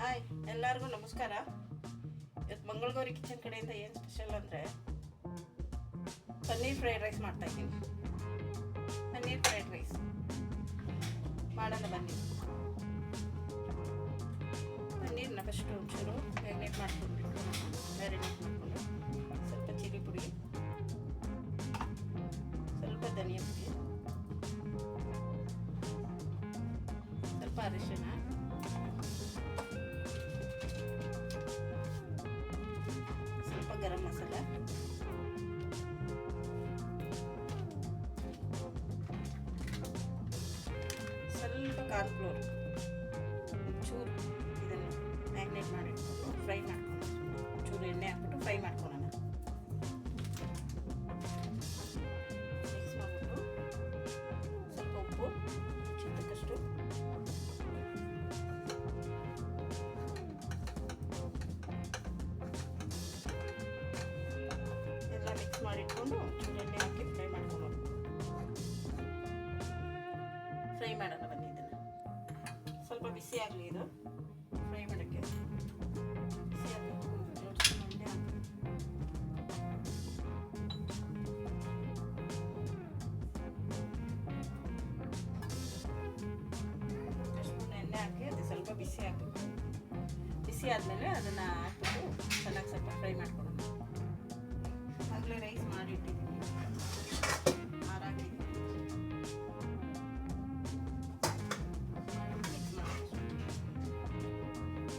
Hi, ಎಲ್ಲರಿಗೂ ನಮಸ್ಕಾರ. ಇವತ್ತು ಮಂಗಳಗೌರಿ ಕಿಚನ್ ಕಡೆಯಿಂದ ಏನು ಸ್ಪೆಷಲ್ ಅಂದರೆ ಪನ್ನೀರ್ ಫ್ರೈಡ್ ರೈಸ್ ಮಾಡ್ತಾಯಿದ್ದೀನಿ. ಪನ್ನೀರ್ ಫ್ರೈಡ್ ರೈಸ್ ಮಾಡೋಣ ಬನ್ನಿ. ಪನ್ನೀರನ್ನ ಫಸ್ಟು ಒಂಚೂರು ಮ್ಯಾರಿನೇಟ್ ಮಾಡ್ಕೊಂಡ್ಬಿಟ್ಟು ಮ್ಯಾರಿನೇಟ್ ಮಾಡಿಕೊಂಡು ಸ್ವಲ್ಪ ಚಿಲ್ಲಿ ಪುಡಿ, ಸ್ವಲ್ಪ ಧನಿಯಾ ಪುಡಿ, ಸ್ವಲ್ಪ ಅರಿಶಿಣ, ಸ್ವಲ್ಪ ಗರಂ ಮಸಾಲ, ಸ್ವಲ್ಪ ಕಾರ್ನ್ಫ್ಲೋರ್, ಚೂರು ಇದನ್ನು ಮ್ಯಾಗ್ನೇಟ್ ಮಾಡಿಟ್ಕೊಂಡು ಫ್ರೈ ಮಾಡ್ಕೊಂಡು ಚೂರು ಎಣ್ಣೆ ಹಾಕ್ಬಿಟ್ಟು ಫ್ರೈ ಮಾಡ್ಕೊಳ್ಳೋಣ. ಮಿಕ್ಸ್ ಮಾಡಿಬಿಟ್ಟು ಸ್ವಲ್ಪ ಉಪ್ಪು ಚಿಕ್ಕಷ್ಟು, ಎಲ್ಲ ಮಿಕ್ಸ್ ಮಾಡಿಟ್ಕೊಂಡು ಚೂರು ಎಣ್ಣೆ ಹಾಕಿ ಫ್ರೈ ಮಾಡ್ಕೊಳ್ಳೋಣ. ಫ್ರೈ ಮಾಡೋಣ ಬನ್ನಿ. ಇದನ್ನು ಸ್ವಲ್ಪ ಬಿಸಿ ಆಗಲಿ, ಇದು ಫ್ರೈ ಮಾಡೋಕ್ಕೆ ಬಿಸಿ ಆಗಬೇಕು. ಎಣ್ಣೆ ಹಾಕಿ ಸ್ಪೂನ್ ಎಣ್ಣೆ ಹಾಕಿ ಅದು ಸ್ವಲ್ಪ ಬಿಸಿ ಆಗಬೇಕು. ಬಿಸಿ ಆದಮೇಲೆ ಅದನ್ನು ಹಾಕ್ಬಿಟ್ಟು ಚೆನ್ನಾಗಿ ಸ್ವಲ್ಪ ಫ್ರೈ ಮಾಡ್ಕೊಳ್ಳೋಣ. ಆಗಲೇ ರೈಸ್ ಮಾಡಿಟ್ಟಿದ್ದೀನಿ, ಆರಾಗಿದ್ದೀನಿ.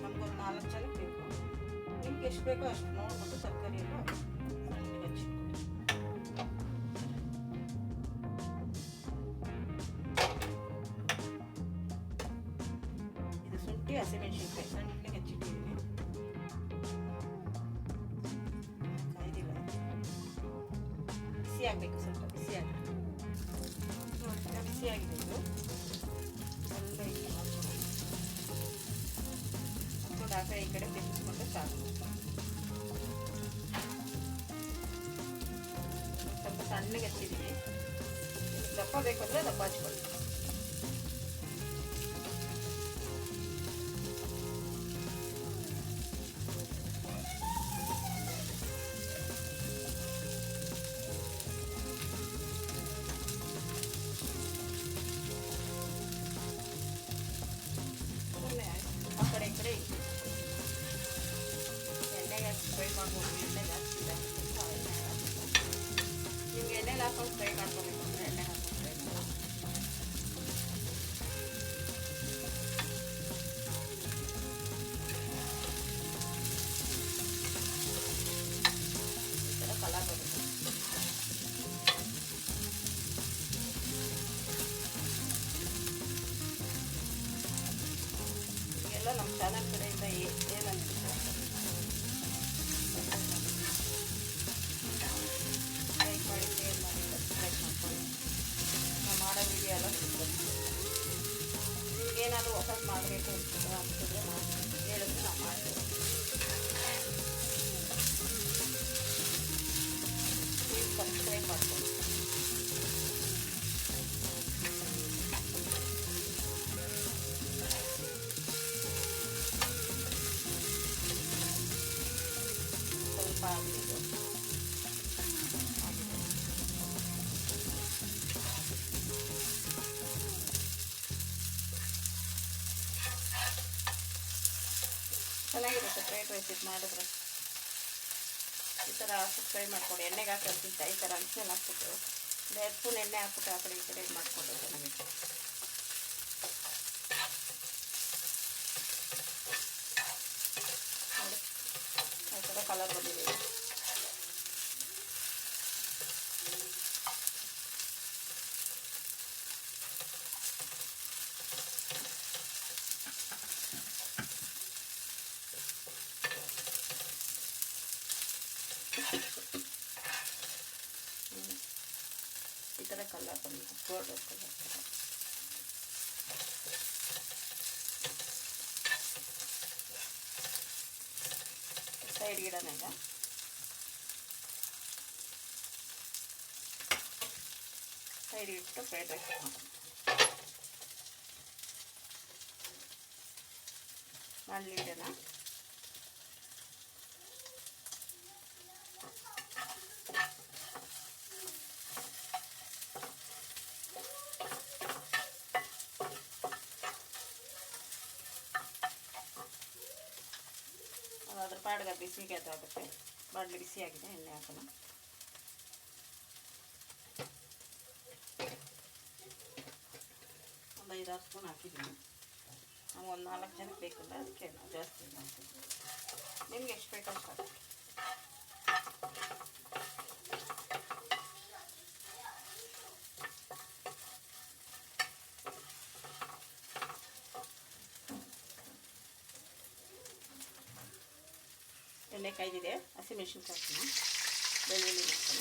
ನಮಗೊಂದು 4 ಜನಕ್ಕೆ ಬೇಕು. ನಿಮ್ಗೆ ಎಷ್ಟು ಬೇಕೋ ಅಷ್ಟು ನೋಡ್ಬಿಟ್ಟು ತರಕಾರಿ ಎಲ್ಲ ಸಣ್ಣಗೆ ಹಚ್ಚಿಟ್ಕೊಳ್ಳಿ. ಇದು ಶುಂಠಿ ಹಸಿಮೆಣಸಿನ್ಕಾಯಿ ಸಣ್ಣಗೆ ಹಚ್ಚಿಟ್ಟಿದ್ದೀನಿ. ಕಾಯ್ದಿಲ್ಲ, ಬಿಸಿ ಆಗಬೇಕು, ಸ್ವಲ್ಪ ಬಿಸಿ ಆಗಬೇಕು. ನೋಡಿ, ಬಿಸಿ ಆಗಿದೆ. ಇದು ಸ್ವಲ್ಪ ಹಾಕಿ ಈ ಕಡೆ ತಿನ್ನಿಸ್ಕೊಂಡು ಸಾಕು. ಸ್ವಲ್ಪ ಸಣ್ಣಗೆ ಹಚ್ಚಿದ್ದೀನಿ. ದಪ್ಪ ಬೇಕು ಅಂದರೆ ದಪ್ಪ ಹಚ್ಕೊಳ್ಳಿ. ಆ ಕಡೆ ಈ ಕಡೆ ಎಣ್ಣೆಗೆ ಹಾಕಿ ಫ್ರೈ ಮಾಡ್ಬೋದು. ಎಣ್ಣೆಗೆ ಹಾಕ್ತಿದ್ದೆ ನಿಮ್ಗೆ ಎಣ್ಣೆಗೆ ಹಾಕೊಂಡು ಫ್ರೈ ಮಾಡ್ಕೋಬೇಕು ಅಂದರೆ ಎಣ್ಣೆಗೆ ಹಾಕೊಂಡು ಫ್ರೈ ಮಾಡಿ. ಈ ಥರ ಕಲರ್ ಬರುತ್ತೆ. ಎಲ್ಲ ನಮ್ಮ ಚಾನಲ್ ಕಡೆಯಿಂದ ಏನಂತ ಲೈಕ್ ಮಾಡಿ, ಶೇರ್ ಮಾಡಿ, ಸಬ್ಸ್ಕ್ರೈಬ್ ಮಾಡ್ಕೊಳ್ಳಿ. ನಾವು ಮಾಡೋ ವಿಡಿಯೋ ಎಲ್ಲ ಸಿಗ್ತದೆ. ನಿಮ್ಗೇನಾದರೂ ಹೊಸದು ಮಾಡಬೇಕು ಅನ್ಸಿದ್ರೆ ಹೇಳಿದ್ರೆ ನಾವು ಮಾಡ್ತೀವಿ. ಪ್ಲೀಸ್ ಸಬ್ಸ್ಕ್ರೈಬ್ ಮಾಡ್ಕೊಳ್ಳಿ. ಸ್ವಲ್ಪ ಆಗಲಿದ್ದು ಚೆನ್ನಾಗಿರುತ್ತೆ ಫ್ರೈಡ್ ರೈಸ್. ಇದು ಮಾಡಿದ್ರೆ ಈ ಥರ ಹಾಕ್ಬಿಟ್ಟು ಫ್ರೈ ಮಾಡ್ಕೊಂಡು ಎಣ್ಣೆಗೆ ಹಾಕೋಕ್ಕಿಂತ ಈ ಥರ ಅಂಚಲ್ಲಿ ಹಾಕ್ಬಿಟ್ಟು 2 ಸ್ಪೂನ್ ಎಣ್ಣೆ ಹಾಕ್ಬಿಟ್ಟು ಆ ಕಡೆ ಈ ಕಡೆ ಮಾಡಿಕೊಂಡು ಚೆನ್ನಾಗಿ ನೋಡಿ ಆ ಥರ ಕಲರ್ ಬಂದಿದೆ. ಈ ಥರ ಕಲರ್ ಬಂದಿದೆ, ಗೋಲ್ಡನ್ ಕಲರ್. ಸೈಡ್ ಗಿಡನ ಈಗ ಸೈಡ್ ಇಟ್ಟು ಫ್ರೈಡ್ ರೈಸ್ ಮಾಡೋಣ. ಮಾಡಲಿಟ್ಟೆನ ಅದ್ರ ಪಾಡ್ಗೆ ಬಿಸಿಗೆ ಅದಾಗುತ್ತೆ. ಬಾಣಲಿ ಬಿಸಿಯಾಗಿದೆ, ಎಣ್ಣೆ ಹಾಕೋಣ. ಒಂದು 5-6 ಸ್ಪೂನ್ ಹಾಕಿದ್ದೀನಿ. ನಾವು ಒಂದು 4 ಜನಕ್ಕೆ ಬೇಕಲ್ಲ, ಅದಕ್ಕೆ ನಾವು ಜಾಸ್ತಿ ಮಾಡ್ತೀವಿ. ನಿಮ್ಗೆ ಎಷ್ಟು ಬೇಕೋ ಅಷ್ಟು ಹಾಕಿ. ಎಣ್ಣೆ ಕಾಯ್ದಿದೆ, ಹಸಿಮೆಣಸಿನ್ಕಾಯಿ ಹಾಕೋಣ, ಬೆಳ್ಳುಳ್ಳಿ ಹಾಕೋಣ.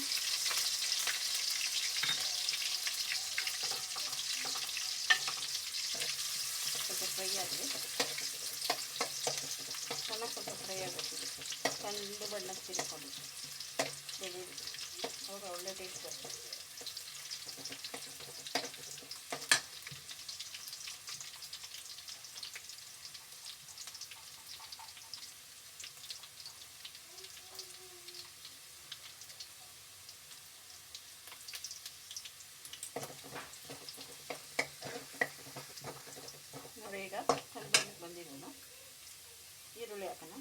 ಸ್ವಲ್ಪ ಫ್ರೈ ಆಗಿದೆ, ಚೆನ್ನಾಗಿ ಸ್ವಲ್ಪ ಫ್ರೈ ಆಗಬೇಕು. ಕಂದು ಬಣ್ಣಕ್ಕೆ ತಿರ್ಕೊಂಡು ಬೆಳ್ಳುಳ್ಳಿ, ಅವಾಗ ಒಳ್ಳೆ ಟೇಸ್ಟ್ ಬರ್ತದೆ. ನೋಡಿ, ಈಗ ಕಂದು ಬಂದಿರೋನು ಈರುಳ್ಳಿ ಹಾಕೋಣ.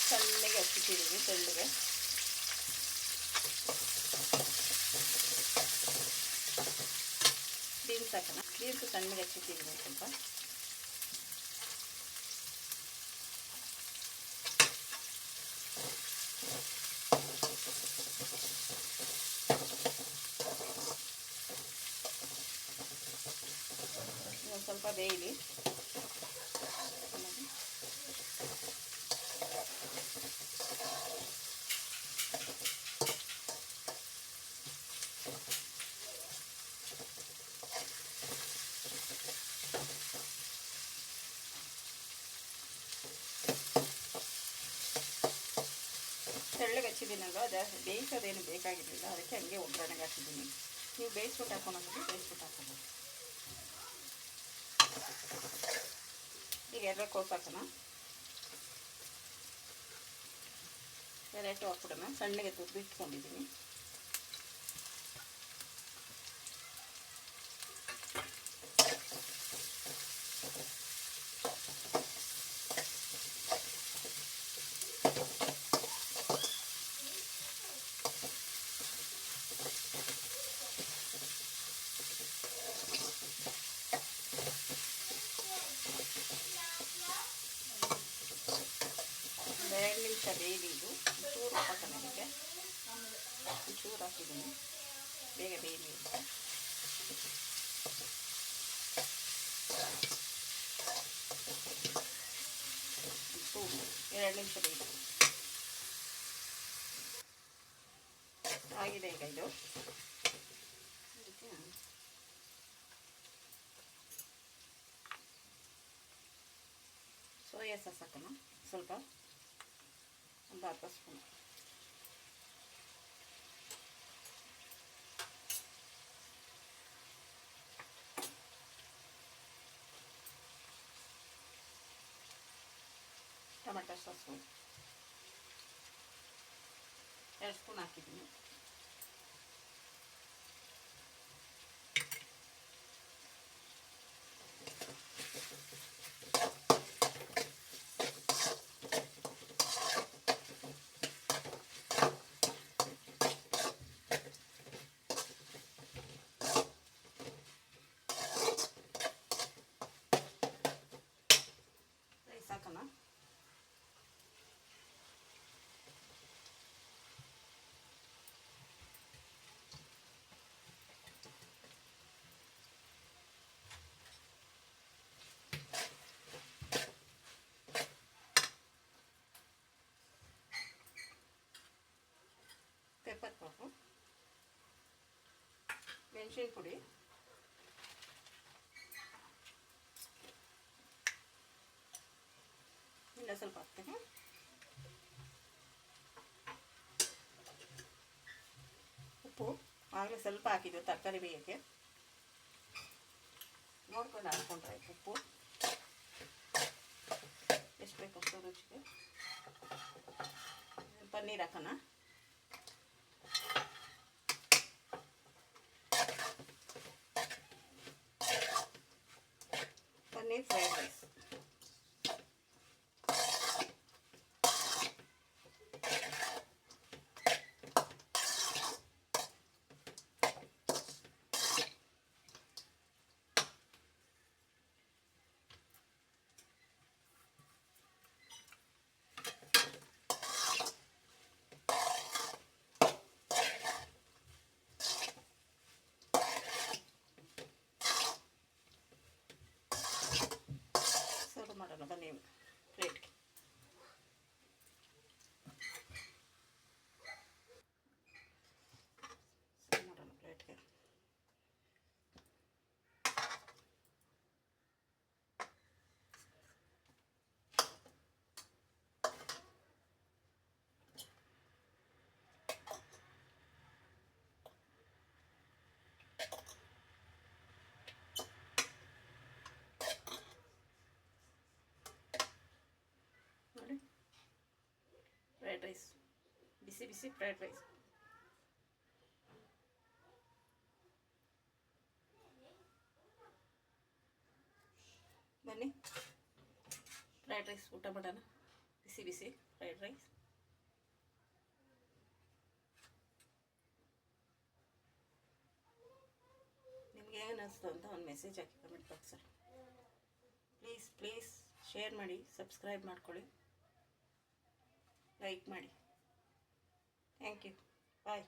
ಸಣ್ಣಗೆ ಹಚ್ಚಿಟ್ಟಿದ್ದೀವಿ, ತೆಳ್ಳಗೆ. ಬೀನ್ಸ್ ಹಾಕೋಣ. ಬೀನ್ಸ್ ಸಣ್ಣಗೆ ಹಚ್ಚಿಟ್ಟಿದ್ದೀನಿ ಸ್ವಲ್ಪ. ಒಂದು ಸ್ವಲ್ಪ ಬೇಯಲಿ. ತೆಳ್ಳಗೆ ಹಚ್ಚಿದ್ದೀನಲ್ವ, ಜಾಸ್ತಿ ಬೇಯಿಸೋದೇನು ಬೇಕಾಗಿರಲಿಲ್ಲ, ಅದಕ್ಕೆ ಹಂಗೆ ಒಗ್ಗರಣೆಗೆ ಹಾಕಿದ್ದೀನಿ. ನೀವು ಬೇಯಿಸ್ಬಿಟ್ಟು ಹಾಕೋಣಂದ್ರೆ ಬೇಯಿಸ್ಬಿಟ್ಟು ಹಾಕೋಬೋದು. ಈಗ ಎರ್ರಕೋಸು ಹಾಕೋಣ. ಎರೆಟು ಹಾಕ್ಬಿಡೋಣ. ಸಣ್ಣಗೆ ತುರಿದು ಇಟ್ಕೊಂಡಿದ್ದೀನಿ. ಒಂದು 2 ನಿಮಿಷ ಬೇಯಲಿ. ಇದು ಚೂರು ಹಾಕೋಣ. ಇದಕ್ಕೆ ಚೂರು ಹಾಕಿದ್ದೀನಿ, ಬೇಗ ಬೇಯಲಿ ಅಂತ. ಉಪ್ಪು 2 ನಿಮಿಷ ಬೇಯಲಿ. ಆಗಿದೆ ಈಗ ಇದು. ಸೋಯಾ ಸಾಸ್ ಹಾಕೋಣ ಸ್ವಲ್ಪ, ಒಂದು 10 ಸ್ಪೂನ್. ಟೊಮೆಟೊ ಸಾಸು 2 ಸ್ಪೂನ್ ಹಾಕಿದ್ದೀನಿ. ಸಾಕೋಣ. ಪೆಪ್ಪರ್ ಪೌಡ್ರು, ಮೆಣಸಿನ ಪುಡಿ, ಇಲ್ಲ ಸ್ವಲ್ಪ ಹಾಕ್ತೀನಿ. ಉಪ್ಪು ಆಗಲೇ ಸ್ವಲ್ಪ ಹಾಕಿದ್ವಿ ತರಕಾರಿ ಬೇಯೋಕ್ಕೆ, ನೋಡ್ಕೊಂಡು ಹಾಕ್ಕೊಂಡ್ರೆ ಉಪ್ಪು. ಬೇಕಷ್ಟು ರುಚಿಗೆ. ಪನ್ನೀರ್ ಹಾಕೋಣ. Paneer fried rice. ಸರ್ವ್ ಮಾಡೋಣ ಬನ್ನಿ ಪ್ಲೇಟ್ಗೆ. ಸರ್ವ್ ಮಾಡೋಣ ಪ್ಲೇಟ್ಗೆ. ನೋಡಿ, ಫ್ರೈಡ್ ರೈಸ್, ಬಿಸಿ ಬಿಸಿ ಫ್ರೈಡ್ ರೈಸ್. ಬನ್ನಿ ಫ್ರೈಡ್ ರೈಸ್ ಊಟ ಮಾಡೋಣ. ಬಿಸಿ ಬಿಸಿ ಫ್ರೈಡ್ ರೈಸ್. ನಿಮ್ಗೆ ಏನು ಅನಿಸ್ತು ಅಂತ ಒಂದು ಮೆಸೇಜ್ ಹಾಕಿ ಕಮೆಂಟ್ ಬಾಕ್ಸಲ್ಲಿ. ಪ್ಲೀಸ್ ಶೇರ್ ಮಾಡಿ, ಸಬ್ಸ್ಕ್ರೈಬ್ ಮಾಡ್ಕೊಳ್ಳಿ, ಲೈಕ್ ಮಾಡಿ. Thank you. ಬಾಯ್.